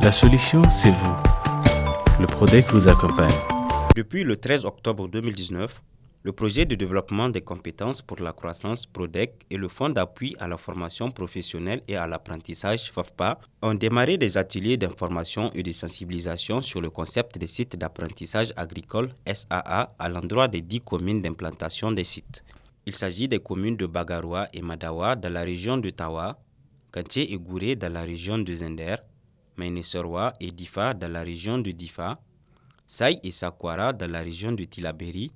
La solution, c'est vous. Le PRODEC vous accompagne. Depuis le 13 octobre 2019, le projet de développement des compétences pour la croissance PRODEC et le Fonds d'appui à la formation professionnelle et à l'apprentissage FAFPA ont démarré des ateliers d'information et de sensibilisation sur le concept des sites d'apprentissage agricole SAA à l'endroit des 10 communes d'implantation des sites. Il s'agit des communes de Bagaroua et Madawa dans la région de Tawa, Kantié et Gouré dans la région de Zender, Mainesoroa et Difa dans la région de Difa, Saï et Sakwara dans la région de Tilaberi,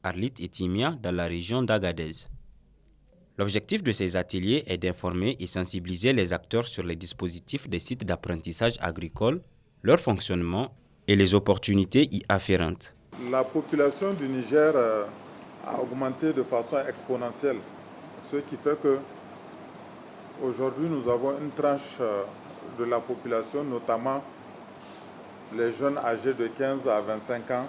Arlit et Timia dans la région d'Agadez. L'objectif de ces ateliers est d'informer et sensibiliser les acteurs sur les dispositifs des sites d'apprentissage agricole, leur fonctionnement et les opportunités y afférentes. La population du Niger a augmenté de façon exponentielle, ce qui fait que aujourd'hui nous avons une tranche de la population, notamment les jeunes âgés de 15 à 25 ans,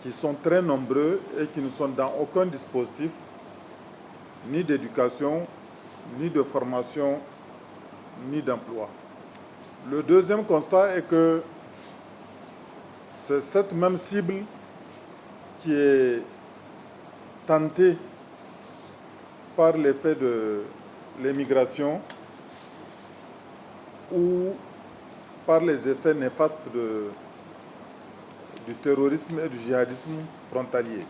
qui sont très nombreux et qui ne sont dans aucun dispositif, ni d'éducation, ni de formation, ni d'emploi. Le deuxième constat est que c'est cette même cible qui est tentée par l'effet de l'émigration ou par les effets néfastes du terrorisme et du djihadisme frontalier.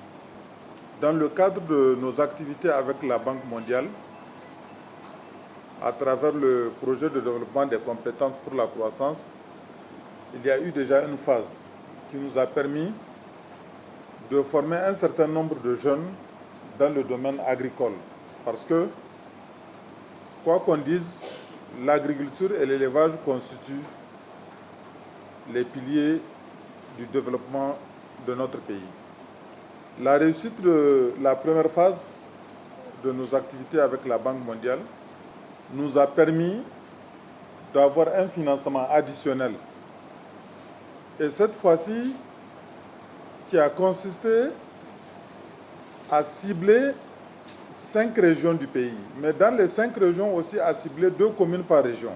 Dans le cadre de nos activités avec la Banque mondiale, à travers le projet de développement des compétences pour la croissance, il y a eu déjà une phase qui nous a permis de former un certain nombre de jeunes dans le domaine agricole. Parce que, quoi qu'on dise, l'agriculture et l'élevage constituent les piliers du développement de notre pays. La réussite de la première phase de nos activités avec la Banque mondiale nous a permis d'avoir un financement additionnel. Et cette fois-ci, qui a consisté à cibler 5 régions du pays. Mais dans les 5 régions aussi, à cibler 2 communes par région.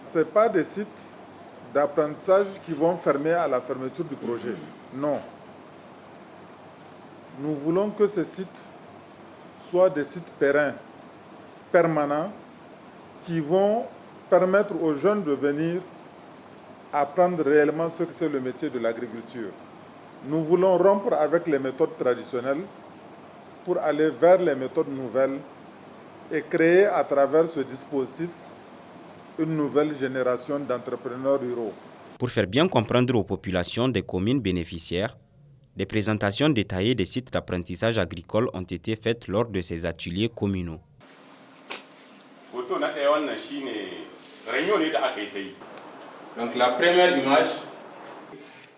Ce n'est pas des sites d'apprentissage qui vont fermer à la fermeture du projet. Non. Nous voulons que ces sites soient des sites pérennes, permanents, qui vont permettre aux jeunes de venir apprendre réellement ce que c'est le métier de l'agriculture. Nous voulons rompre avec les méthodes traditionnelles pour aller vers les méthodes nouvelles et créer à travers ce dispositif une nouvelle génération d'entrepreneurs ruraux. Pour faire bien comprendre aux populations des communes bénéficiaires, des présentations détaillées des sites d'apprentissage agricole ont été faites lors de ces ateliers communaux. Donc la première image,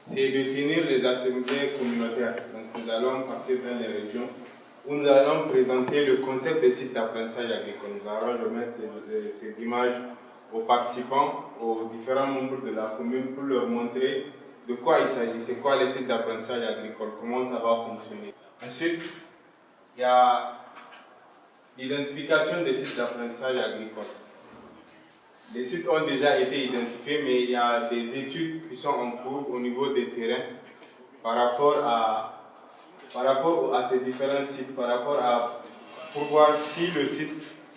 c'est de tenir les assemblées communautaires. Donc nous allons partir dans les régions où nous allons présenter le concept des sites d'apprentissage agricole. Nous allons remettre ces images aux participants, aux différents membres de la commune pour leur montrer de quoi il s'agit, c'est quoi les sites d'apprentissage agricole, comment ça va fonctionner. Ensuite, il y a l'identification des sites d'apprentissage agricole. Les sites ont déjà été identifiés, mais il y a des études qui sont en cours au niveau des terrains par rapport à ces différents sites, pour voir si le site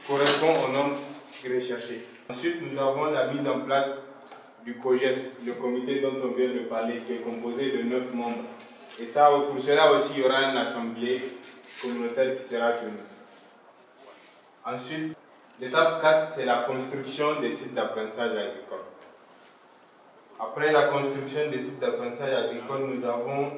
correspond aux normes recherchées. Ensuite, nous avons la mise en place du COGES, le comité dont on vient de parler, qui est composé de 9 membres. Et ça, pour cela aussi, il y aura une assemblée communautaire qui sera tenue. Ensuite, l'étape 4, c'est la construction des sites d'apprentissage agricole. Après la construction des sites d'apprentissage agricole, nous avons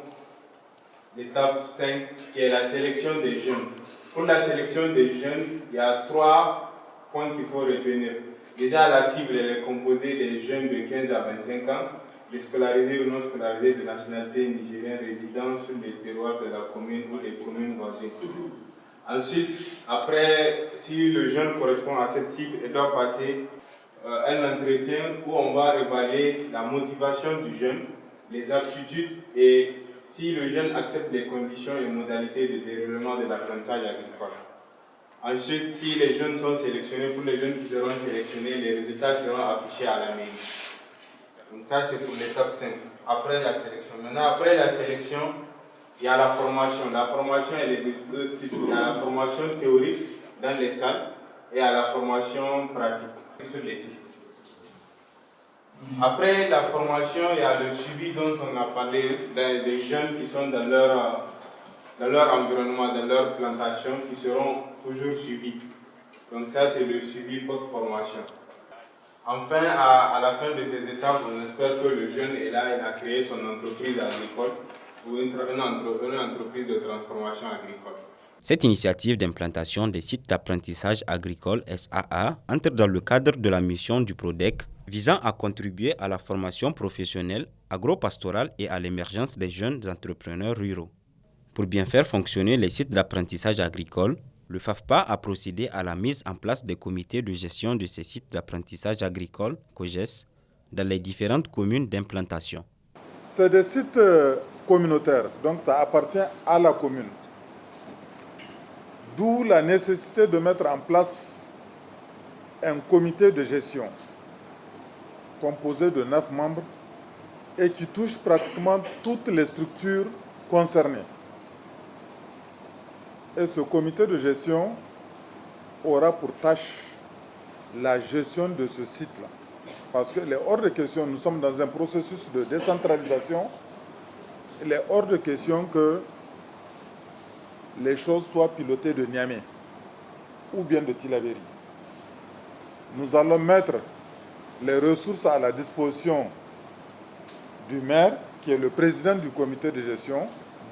l'étape 5, qui est la sélection des jeunes. Pour la sélection des jeunes, il y a 3 points qu'il faut retenir. Déjà, la cible elle est composée des jeunes de 15 à 25 ans, les scolarisés ou non scolarisés de nationalité nigérienne résidant sur les terroirs de la commune ou des communes voisines. Ensuite, après, si le jeune correspond à cette cible, il doit passer un entretien où on va évaluer la motivation du jeune, les aptitudes et si le jeune accepte les conditions et modalités de déroulement de l'apprentissage agricole. Ensuite, si les jeunes sont sélectionnés, pour les jeunes qui seront sélectionnés, les résultats seront affichés à la mairie. Donc ça, c'est pour l'étape 5. Après la sélection. Maintenant, après la sélection, il y a la formation. La formation, elle est de deux types. Il y a la formation théorique dans les salles et il y a la formation pratique sur les sites. Après la formation, il y a le suivi dont on a parlé des jeunes qui sont dans leur environnement, dans leur plantation, qui seront toujours suivis. Donc ça, c'est le suivi post-formation. Enfin, à la fin de ces étapes, on espère que le jeune est là, il a créé son entreprise agricole ou une entreprise de transformation agricole. Cette initiative d'implantation des sites d'apprentissage agricole SAA entre dans le cadre de la mission du PRODEC visant à contribuer à la formation professionnelle, agro-pastorale et à l'émergence des jeunes entrepreneurs ruraux. Pour bien faire fonctionner les sites d'apprentissage agricole, le FAFPA a procédé à la mise en place des comités de gestion de ces sites d'apprentissage agricole, COGES, dans les différentes communes d'implantation. C'est des sites communautaires, donc ça appartient à la commune. D'où la nécessité de mettre en place un comité de gestion composé de 9 membres et qui touche pratiquement toutes les structures concernées. Et ce comité de gestion aura pour tâche la gestion de ce site-là. Parce qu'il est hors de question, nous sommes dans un processus de décentralisation, il est hors de question que les choses soient pilotées de Niamey ou bien de Tillabéri. Nous allons mettre les ressources à la disposition du maire, qui est le président du comité de gestion,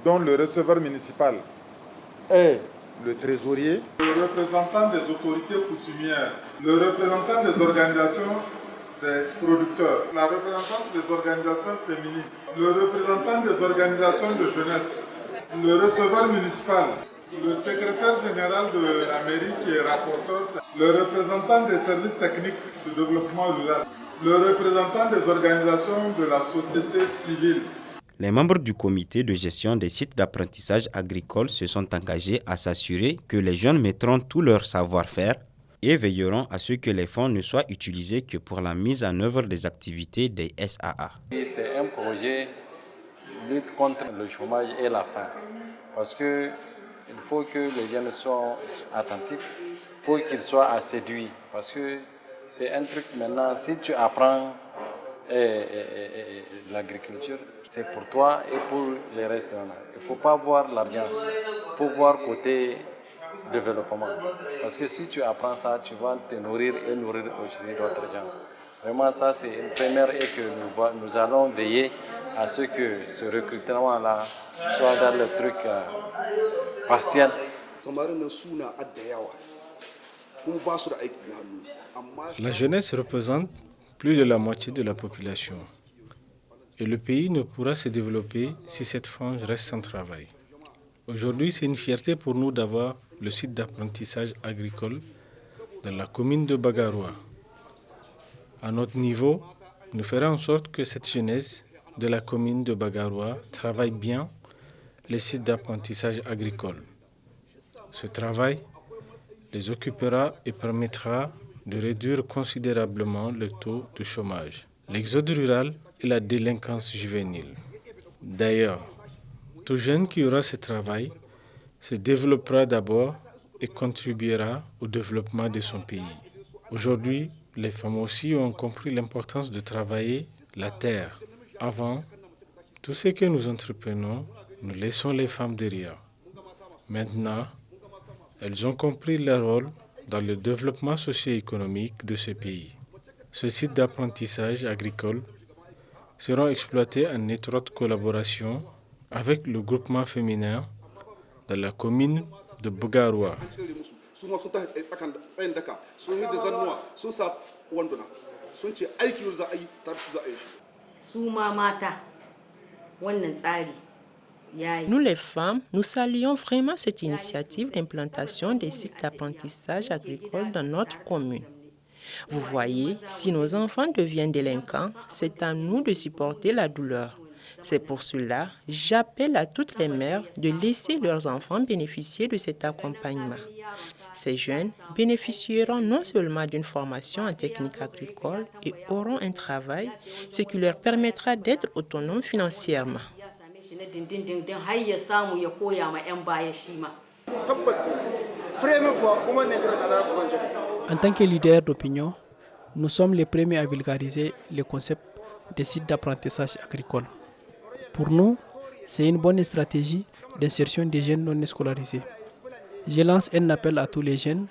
dont le receveur municipal est le trésorier, le représentant des autorités coutumières, le représentant des organisations des producteurs, la représentante des organisations féminines, le représentant des organisations de jeunesse, le receveur municipal, le secrétaire général de la mairie qui est rapporteur, le représentant des services techniques de développement rural, le représentant des organisations de la société civile. Les membres du comité de gestion des sites d'apprentissage agricole se sont engagés à s'assurer que les jeunes mettront tout leur savoir-faire et veilleront à ce que les fonds ne soient utilisés que pour la mise en œuvre des activités des SAA. C'est un projet de lutte contre le chômage et la faim. Parce qu'il faut que les jeunes soient attentifs, il faut qu'ils soient séduits. Parce que c'est un truc maintenant, si tu apprends l'agriculture, c'est pour toi et pour les restes. Il ne faut pas voir l'argent, il faut voir côté développement. Parce que si tu apprends ça, tu vas te nourrir et nourrir aussi d'autres gens. Vraiment, ça c'est une première et que nous allons veiller à ce que ce recrutement-là soit dans le truc partiel. La jeunesse représente plus de la moitié de la population. Et le pays ne pourra se développer si cette frange reste sans travail. Aujourd'hui, c'est une fierté pour nous d'avoir le site d'apprentissage agricole dans la commune de Bagaroua. À notre niveau, nous ferons en sorte que cette jeunesse de la commune de Bagaroua travaille bien les sites d'apprentissage agricole. Ce travail les occupera et permettra de réduire considérablement le taux de chômage, l'exode rural et la délinquance juvénile. D'ailleurs, tout jeune qui aura ce travail se développera d'abord et contribuera au développement de son pays. Aujourd'hui, les femmes aussi ont compris l'importance de travailler la terre. Avant, tout ce que nous entreprenons, nous laissons les femmes derrière. Maintenant, elles ont compris leur rôle dans le développement socio-économique de ce pays. Ce site d'apprentissage agricole sera exploité en étroite collaboration avec le groupement féminin de la commune de Bagaroua. Nous les femmes, nous saluons vraiment cette initiative d'implantation des sites d'apprentissage agricole dans notre commune. Vous voyez, si nos enfants deviennent délinquants, c'est à nous de supporter la douleur. C'est pour cela, j'appelle à toutes les mères de laisser leurs enfants bénéficier de cet accompagnement. Ces jeunes bénéficieront non seulement d'une formation en technique agricole et auront un travail, ce qui leur permettra d'être autonomes financièrement. En tant que leader d'opinion, nous sommes les premiers à vulgariser le concept des sites d'apprentissage agricole. Pour nous, c'est une bonne stratégie d'insertion des jeunes non scolarisés. Je lance un appel à tous les jeunes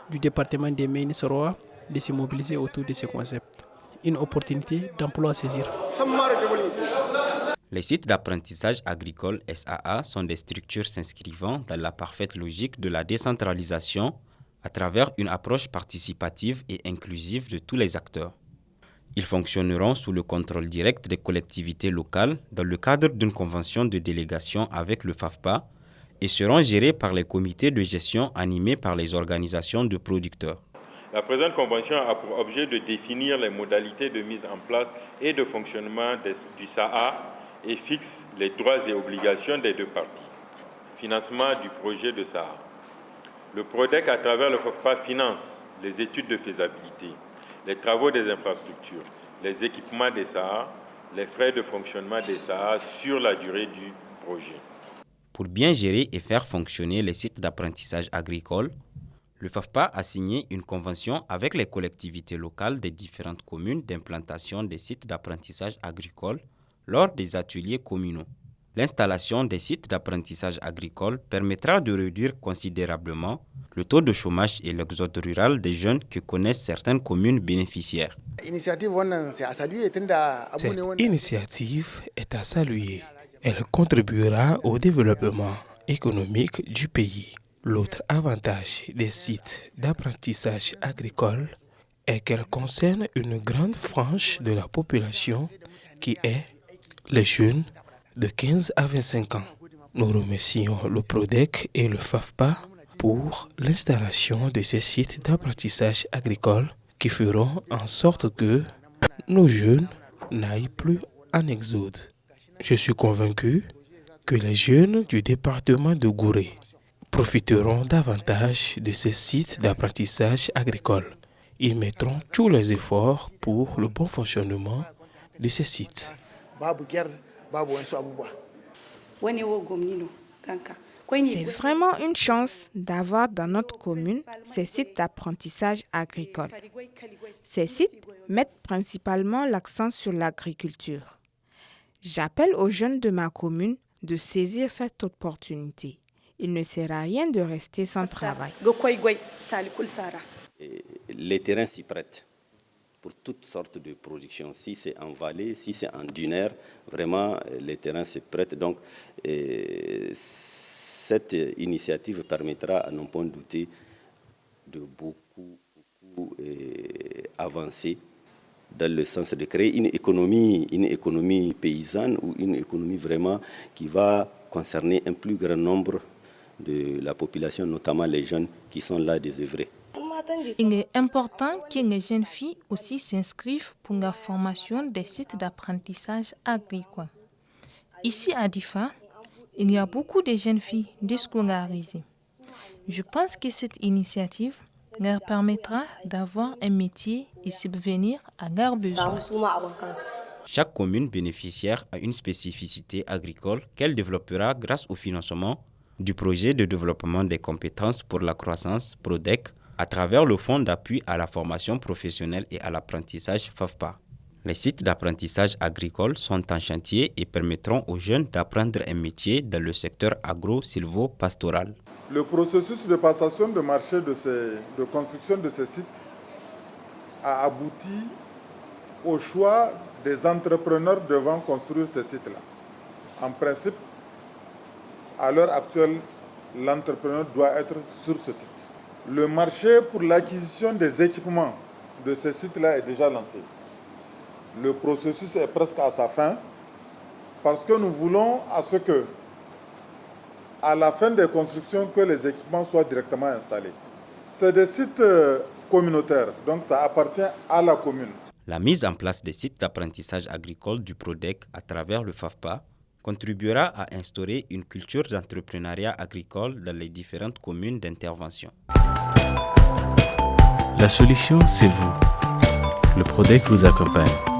du département des Ménisoroa de se mobiliser autour de ce concept. Une opportunité d'emploi à saisir. Les sites d'apprentissage agricole SAA sont des structures s'inscrivant dans la parfaite logique de la décentralisation à travers une approche participative et inclusive de tous les acteurs. Ils fonctionneront sous le contrôle direct des collectivités locales dans le cadre d'une convention de délégation avec le FAFPA et seront gérés par les comités de gestion animés par les organisations de producteurs. La présente convention a pour objet de définir les modalités de mise en place et de fonctionnement du SAA et fixe les droits et obligations des deux parties. Financement du projet de SAA. Le PRODEC, à travers le FAFPA, finance les études de faisabilité, les travaux des infrastructures, les équipements des SAA, les frais de fonctionnement des SAA sur la durée du projet. Pour bien gérer et faire fonctionner les sites d'apprentissage agricole, le FAFPA a signé une convention avec les collectivités locales des différentes communes d'implantation des sites d'apprentissage agricole lors des ateliers communaux. L'installation des sites d'apprentissage agricole permettra de réduire considérablement le taux de chômage et l'exode rural des jeunes que connaissent certaines communes bénéficiaires. Cette initiative est à saluer. Elle contribuera au développement économique du pays. L'autre avantage des sites d'apprentissage agricole est qu'elle concerne une grande frange de la population qui est les jeunes de 15 à 25 ans. Nous remercions le PRODEC et le FAFPA pour l'installation de ces sites d'apprentissage agricole qui feront en sorte que nos jeunes n'aillent plus en exode. Je suis convaincu que les jeunes du département de Gouré profiteront davantage de ces sites d'apprentissage agricole. Ils mettront tous les efforts pour le bon fonctionnement de ces sites. C'est vraiment une chance d'avoir dans notre commune ces sites d'apprentissage agricole. Ces sites mettent principalement l'accent sur l'agriculture. J'appelle aux jeunes de ma commune de saisir cette opportunité. Il ne sert à rien de rester sans travail. Les terrains s'y prêtent pour toutes sortes de productions. Si c'est en vallée, si c'est en dunaire, vraiment les terrains se prêtent. Donc cette initiative permettra à n'en point douter de beaucoup avancer dans le sens de créer une économie paysanne ou une économie vraiment qui va concerner un plus grand nombre de la population, notamment les jeunes qui sont là désœuvrés. Il est important que les jeunes filles aussi s'inscrivent pour la formation des sites d'apprentissage agricole. Ici à Difa, il y a beaucoup de jeunes filles déscolarisées. Je pense que cette initiative leur permettra d'avoir un métier et subvenir à leurs besoins. Chaque commune bénéficiaire a une spécificité agricole qu'elle développera grâce au financement du projet de développement des compétences pour la croissance PRODEC à travers le Fonds d'appui à la formation professionnelle et à l'apprentissage FAFPA. Les sites d'apprentissage agricole sont en chantier et permettront aux jeunes d'apprendre un métier dans le secteur agro-silvo-pastoral. Le processus de passation de marché de construction de ces sites a abouti au choix des entrepreneurs devant construire ces sites-là. En principe, à l'heure actuelle, l'entrepreneur doit être sur ce site. Le marché pour l'acquisition des équipements de ces sites-là est déjà lancé. Le processus est presque à sa fin parce que nous voulons à ce que, à la fin des constructions, que les équipements soient directement installés. C'est des sites communautaires, donc ça appartient à la commune. La mise en place des sites d'apprentissage agricole du PRODEC à travers le FAFPA contribuera à instaurer une culture d'entrepreneuriat agricole dans les différentes communes d'intervention. La solution, c'est vous. Le PRODEC vous accompagne.